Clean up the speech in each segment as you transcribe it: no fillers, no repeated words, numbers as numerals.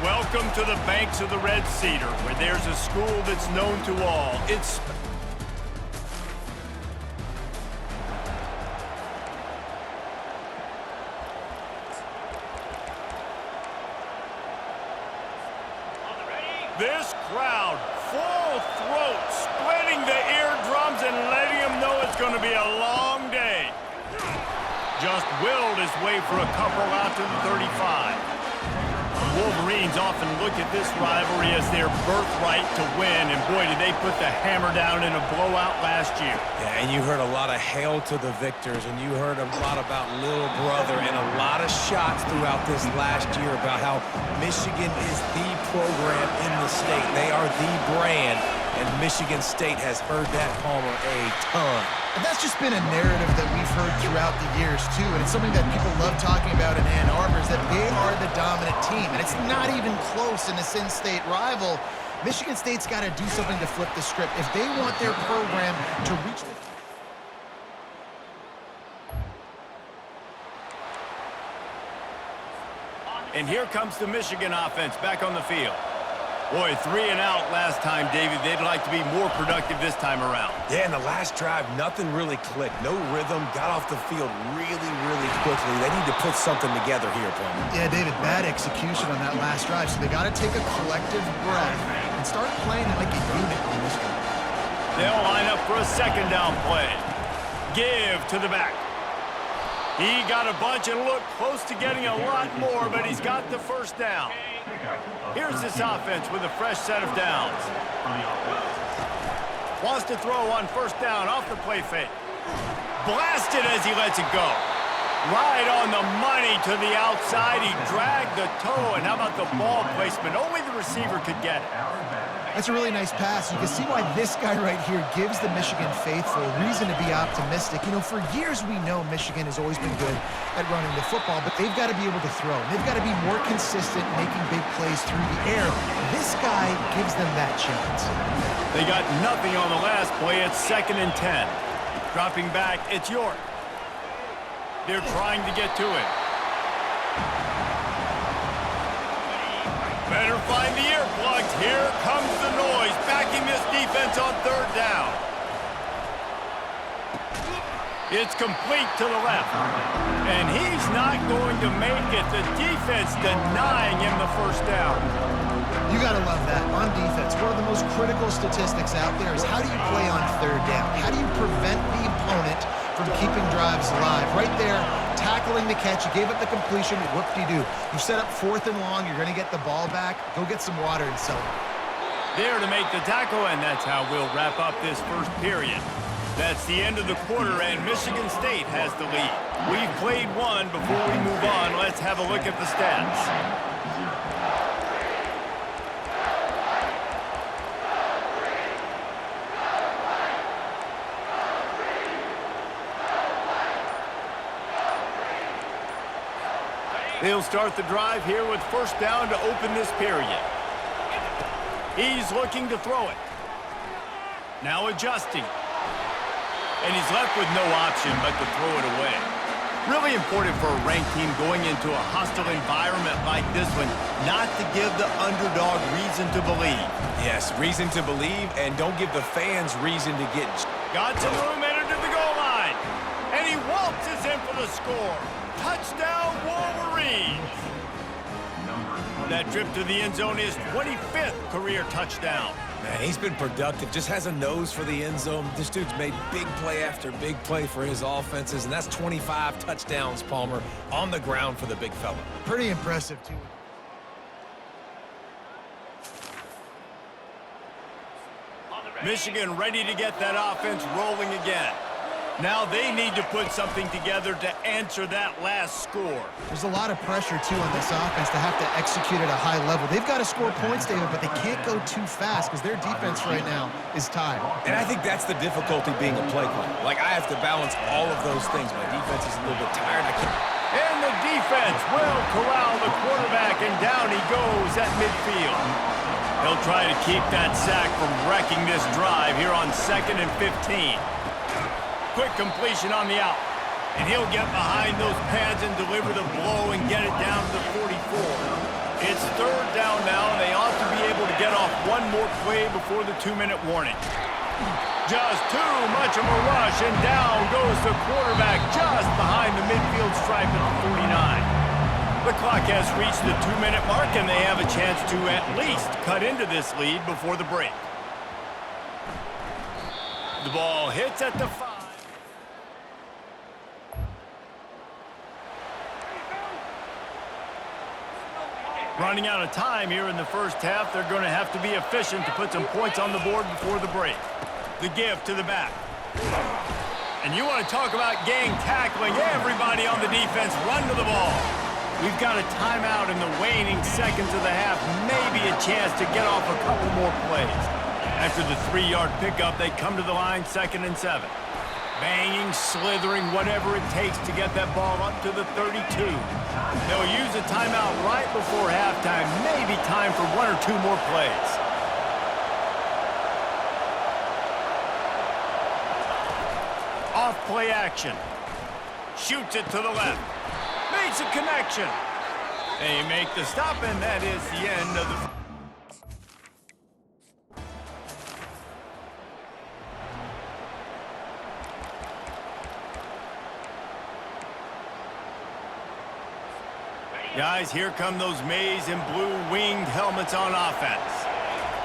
Welcome to the banks of the Red Cedar, where there's a school that's known to all. It's this crowd, full throat, splitting the eardrums and letting them know it's going to be a long day. Just willed his way for a couple out to the 35. Wolverines often look at this rivalry as their birthright to win, and boy, did they put the hammer down in a blowout last year. Yeah, and you heard a lot of hail to the victors, and you heard a lot about little brother and a lot of shots throughout this last year about how Michigan is the program in the state. They are the brand, and Michigan State has heard that, Palmer, a ton. And that's just been a narrative that we've heard throughout the years, too. And it's something that people love talking about in Ann Arbor is that they are the dominant team. And it's not even close in this in-state rival. Michigan State's got to do something to flip the script. If they want their program to reach the... And here comes the Michigan offense back on the field. Boy, 3 and out last time, David. They'd like to be more productive this time around. Yeah, in the last drive, nothing really clicked. No rhythm, got off the field really, really quickly. They need to put something together here, Palmer. Yeah, David, bad execution on that last drive. So they got to take a collective breath and start playing like a unit on this one. They'll line up for a second down play. Give to the back. He got a bunch and looked close to getting a lot more, but he's got the first down. Here's this offense with a fresh set of downs. Wants to throw on first down off the play fake. Blasted as he lets it go. Right on the money to the outside. He dragged the toe, and how about the ball placement? Only the receiver could get it. That's a really nice pass. You can see why this guy right here gives the Michigan faithful reason to be optimistic. You know, for years we know Michigan has always been good at running the football, but they've got to be able to throw. They've got to be more consistent making big plays through the air. This guy gives them that chance. They got nothing on the last play. It's 2nd and 10. Dropping back, it's York. They're trying to get to it. Better find the earplugs. Here comes the noise, backing this defense on 3rd down. It's complete to the left. And he's not going to make it. The defense denying him the first down. You got to love that. On defense, one of the most critical statistics out there is how do you play on 3rd down? How do you prevent the opponent from keeping drives alive? Right there, tackling the catch. You gave up the completion. Whoop-de-doo. You set up 4th and long. You're going to get the ball back. Go get some water and celebrate. There to make the tackle, and that's how we'll wrap up this first period. That's the end of the quarter, and Michigan State has the lead. We've played one. Before we move on, let's have a look at the stats. They'll start the drive here with first down to open this period. He's looking to throw it. Now adjusting. And he's left with no option but to throw it away. Really important for a ranked team going into a hostile environment like this one, not to give the underdog reason to believe. Yes, reason to believe, and don't give the fans reason to get... Got some room entered to the goal line. And he waltzes in for the score. Touchdown, Wolverines! That trip to the end zone is 25th career touchdown. Man, he's been productive, just has a nose for the end zone. This dude's made big play after big play for his offenses, and that's 25 touchdowns, Palmer, on the ground for the big fella. Pretty impressive, too. Michigan ready to get that offense rolling again. Now they need to put something together to answer that last score. There's a lot of pressure, too, on this offense to have to execute at a high level. They've got to score points, David, but they can't go too fast because their defense right now is tired. And I think that's the difficulty being a play caller. Like, I have to balance all of those things. My defense is a little bit tired. And the defense will corral the quarterback, and down he goes at midfield. He'll try to keep that sack from wrecking this drive here on 2nd and 15. Quick completion on the out. And he'll get behind those pads and deliver the blow and get it down to the 44. It's third down now, and they ought to be able to get off one more play before the 2-minute warning. Just too much of a rush, and down goes the quarterback just behind the midfield stripe at the 49. The clock has reached the 2-minute mark, and they have a chance to at least cut into this lead before the break. The ball hits at the 5. Running out of time here in the first half, they're going to have to be efficient to put some points on the board before the break. The give to the back. And you want to talk about gang tackling. Everybody on the defense run to the ball. We've got a timeout in the waning seconds of the half. Maybe a chance to get off a couple more plays. After the 3-yard pickup, they come to the line 2nd and 7. Banging, slithering, whatever it takes to get that ball up to the 32. They'll use a timeout right before halftime. Maybe time for 1 or 2 more plays. Off play action. Shoots it to the left. Makes a connection. They make the stop, and that is the end of the... Guys, here come those maize and blue winged helmets on offense.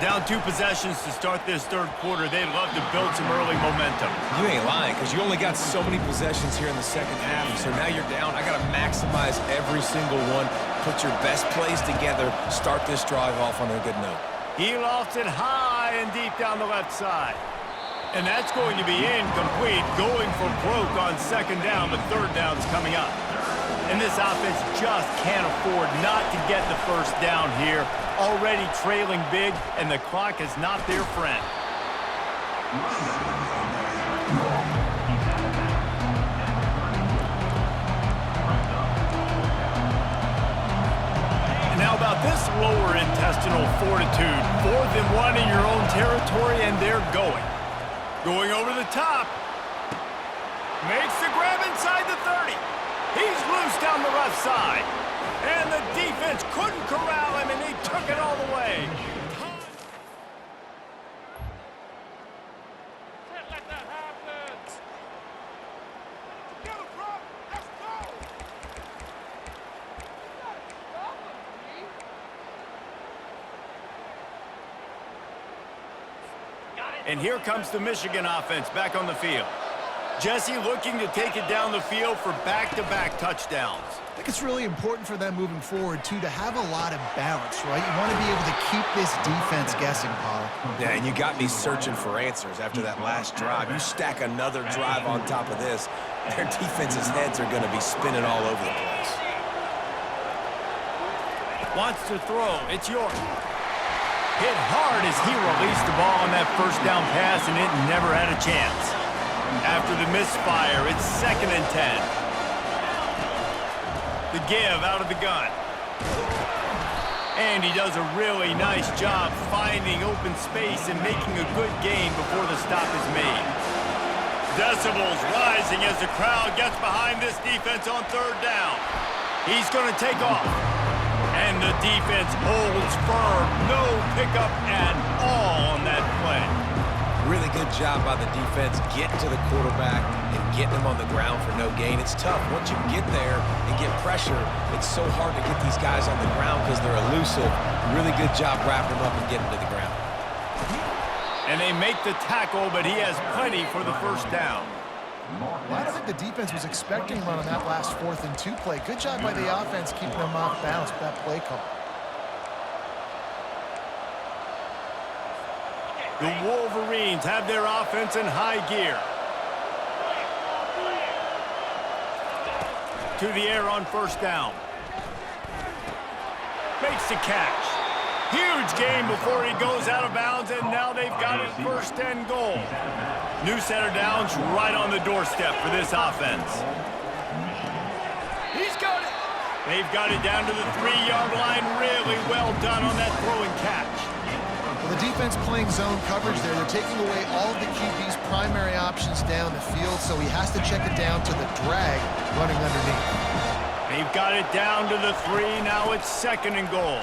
Down 2 possessions to start this third quarter. They'd love to build some early momentum. You ain't lying, because you only got so many possessions here in the second half, so now you're down. I got to maximize every single one, put your best plays together, start this drive off on a good note. He lofts it high and deep down the left side. And that's going to be incomplete, going for broke on 2nd down, but 3rd down's coming up. And this offense just can't afford not to get the first down here. Already trailing big, and the clock is not their friend. And how about this lower intestinal fortitude? 4th and 1 in your own territory, and they're going. Going over the top. Makes the grab inside the 30. He's loose down the left side. And the defense couldn't corral him, and he took it all the way. Can't let that happen. Get him, bro. Let's go. And here comes the Michigan offense back on the field. Jesse looking to take it down the field for back-to-back touchdowns. I think it's really important for them moving forward, too, to have a lot of balance, right? You want to be able to keep this defense guessing, Paul. Yeah, and you got me searching for answers after that last drive. You stack another drive on top of this, their defense's heads are going to be spinning all over the place. Wants to throw. It's York. Hit hard as he released the ball on that first down pass, and it never had a chance. After the misfire, it's 2nd and 10. The give out of the gun. And he does a really nice job finding open space and making a good gain before the stop is made. Decibels rising as the crowd gets behind this defense on 3rd down. He's going to take off. And the defense holds firm. No pickup at all on that play. Really good job by the defense getting to the quarterback and getting him on the ground for no gain. It's tough. Once you get there and get pressure, it's so hard to get these guys on the ground because they're elusive. Really good job wrapping them up and getting to the ground. And they make the tackle, but he has plenty for the first down. Well, I don't think the defense was expecting a run on that last 4th and 2 play. Good job by the offense keeping them off balance with that play call. The Wolverines have their offense in high gear. To the air on 1st down. Makes the catch. Huge gain before he goes out of bounds, and now they've got it 1st and goal. New set of downs right on the doorstep for this offense. He's got it. They've got it down to the 3-yard line. Really well done on that throw and catch. Well, the defense playing zone coverage there. They're taking away all of the QB's primary options down the field, so he has to check it down to the drag running underneath. They've got it down to the 3. Now it's 2nd and goal.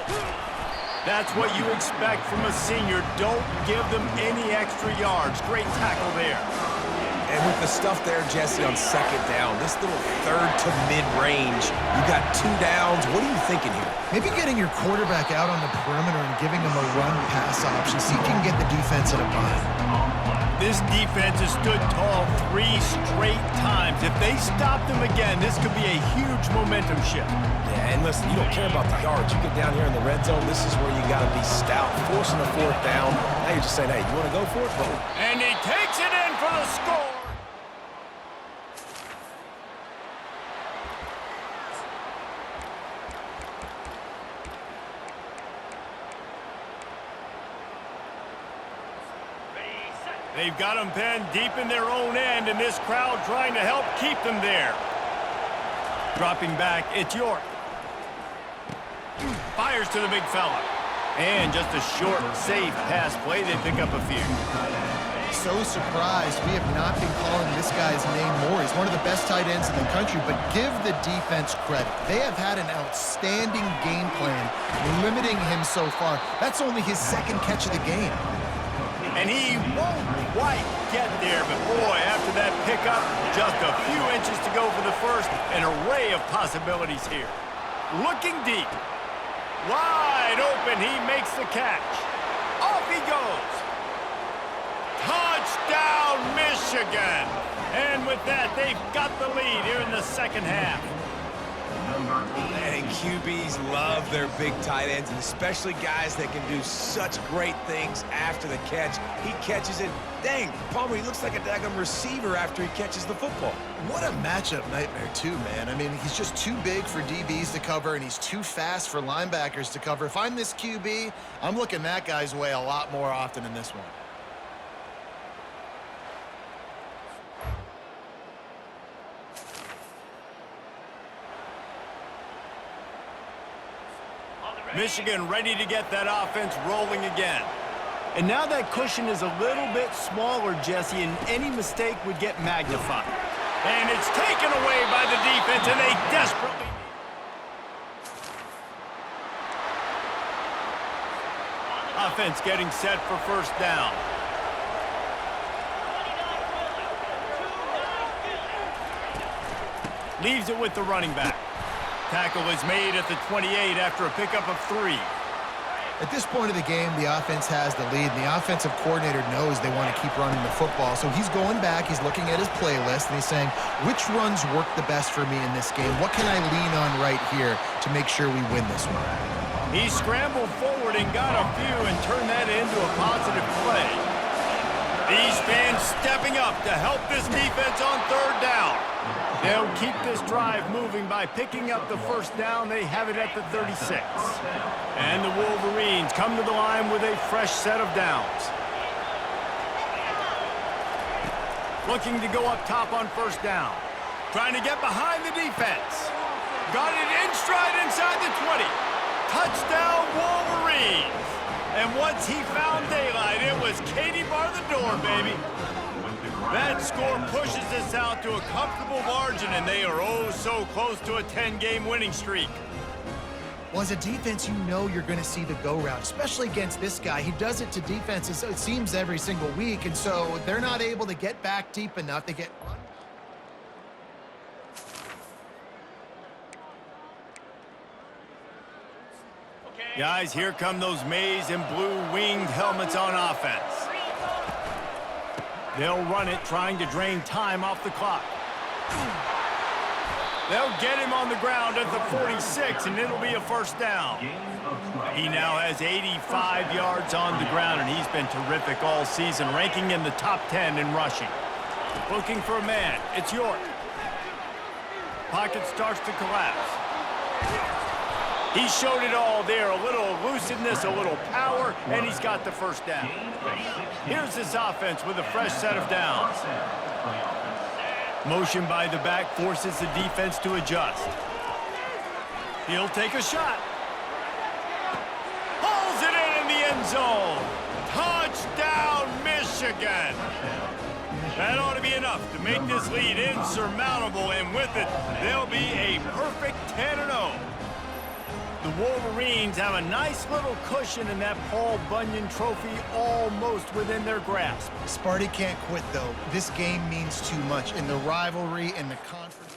That's what you expect from a senior. Don't give them any extra yards. Great tackle there. And with the stuff there, Jesse, on 2nd down, this little 3rd to mid-range, you got 2 downs. What are you thinking here? Maybe getting your quarterback out on the perimeter and giving him a run-pass option so you can get the defense in a bind. This defense has stood tall 3 straight times. If they stop them again, this could be a huge momentum shift. Yeah, and listen, you don't care about the yards. You get down here in the red zone, this is where you got to be stout, forcing the 4th down. Now you're just saying, hey, you want to go for it? Boom. And he takes it in for the score. They've got them pinned deep in their own end, and this crowd trying to help keep them there. Dropping back, it's York. Fires to the big fella. And just a short, safe pass play. They pick up a few. So surprised we have not been calling this guy's name more. He's one of the best tight ends in the country, but give the defense credit. They have had an outstanding game plan, limiting him so far. That's only his 2nd catch of the game. And he won't quite get there, but boy, after that pickup, just a few inches to go for the 1st. An array of possibilities here. Looking deep. Wide open, he makes the catch. Off he goes. Touchdown, Michigan! And with that, they've got the lead here in the 2nd half. And QBs love their big tight ends, and especially guys that can do such great things after the catch. He catches it. Dang, Palmer, he looks like a daggum receiver after he catches the football. What a matchup nightmare, too, man. I mean, he's just too big for DBs to cover, and he's too fast for linebackers to cover. If I'm this QB, I'm looking that guy's way a lot more often in this one. Michigan ready to get that offense rolling again. And now that cushion is a little bit smaller, Jesse, and any mistake would get magnified. And it's taken away by the defense, and they desperately... Offense getting set for 1st down. Leaves it with the running back. Tackle is made at the 28 after a pickup of 3. At this point of the game, the offense has the lead, and the offensive coordinator knows they want to keep running the football. So he's going back, he's looking at his playlist, and he's saying, which runs work the best for me in this game? What can I lean on right here to make sure we win this one? He scrambled forward and got a few and turned that into a positive play. These fans stepping up to help this defense on 3rd down. They'll keep this drive moving by picking up the 1st down. They have it at the 36. And the Wolverines come to the line with a fresh set of downs. Looking to go up top on 1st down. Trying to get behind the defense. Got it in stride inside the 20. Touchdown, Wolverines. And once he found daylight, it was Katie bar the door, baby. That score pushes us out to a comfortable margin, and they are oh so close to a 10-game winning streak. Well, as a defense, you know you're going to see the go route, especially against this guy. He does it to defenses, it seems, every single week, and so they're not able to get back deep enough. They get run. Guys, here come those maize and blue winged helmets on offense. They'll run it, trying to drain time off the clock. They'll get him on the ground at the 46, and it'll be a 1st down. He now has 85 yards on the ground, and he's been terrific all season, ranking in the top 10 in rushing. Looking for a man. It's York. Pocket starts to collapse. He showed it all there, a little elusiveness, a little power, and he's got the 1st down. Here's this offense with a fresh set of downs. Motion by the back forces the defense to adjust. He'll take a shot. Pulls it in the end zone. Touchdown, Michigan. That ought to might be enough to make this lead insurmountable, and with it, they'll be a perfect 10-0. The Wolverines have a nice little cushion in that Paul Bunyan trophy almost within their grasp. Sparty can't quit, though. This game means too much in the rivalry, in the conference.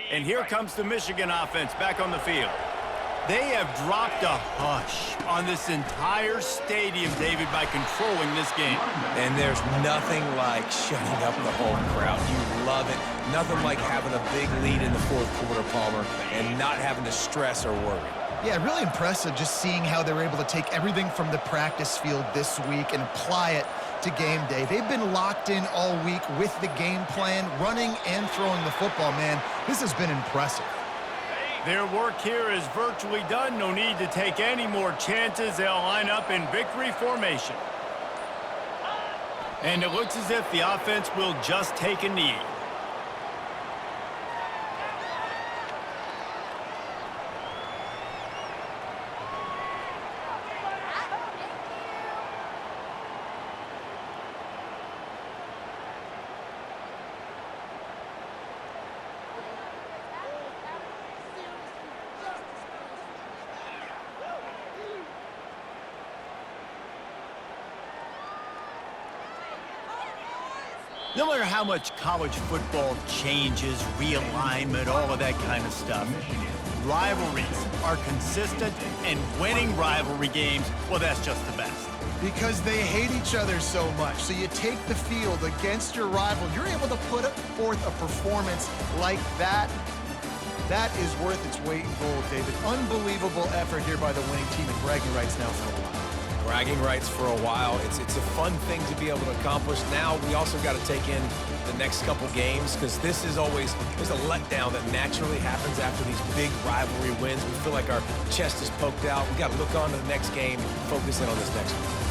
And here comes the Michigan offense back on the field. They have dropped a hush on this entire stadium, David, by controlling this game. And there's nothing like shutting up the home crowd. You love it. Nothing like having a big lead in the fourth quarter, Palmer, and not having to stress or worry. Yeah, really impressive just seeing how they were able to take everything from the practice field this week and apply it to game day. They've been locked in all week with the game plan, running and throwing the football, man. This has been impressive. Their work here is virtually done. No need to take any more chances. They'll line up in victory formation. And it looks as if the offense will just take a knee. No matter how much college football changes, realignment, all of that kind of stuff, rivalries are consistent, and winning rivalry games, well, that's just the best. Because they hate each other so much. So you take the field against your rival, you're able to put forth a performance like that. That is worth its weight in gold, David. Unbelievable effort here by the winning team, and bragging rights now for a while. Bragging rights for a while. It's a fun thing to be able to accomplish. Now we also got to take in the next couple games, because this is always, there's a letdown that naturally happens after these big rivalry wins. We feel like our chest is poked out. We got to look on to the next game, focus in on this next one.